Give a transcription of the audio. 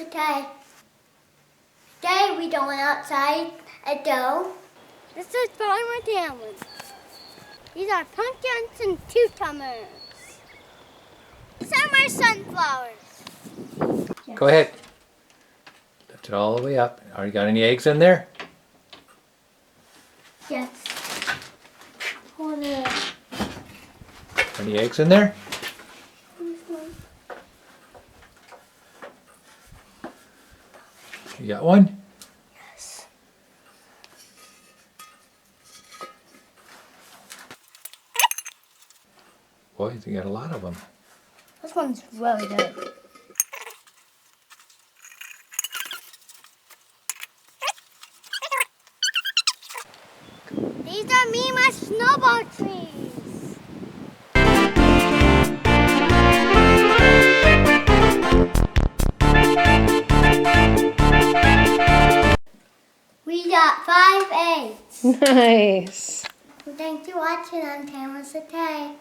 Today. Today we going outside a dough. This is Farmer Cameron. These are pumpkins and cucumbers. Some are sunflowers. Yes. Go ahead. Lift it all the way up. Are you got any eggs in there? Yes. Hold it. Any eggs in there? You got one? Yes. Boy, you got a lot of them. This one's really good. These are me and my snowball trees. We got 5 eggs. Nice. Thanks for watching on Kams Today.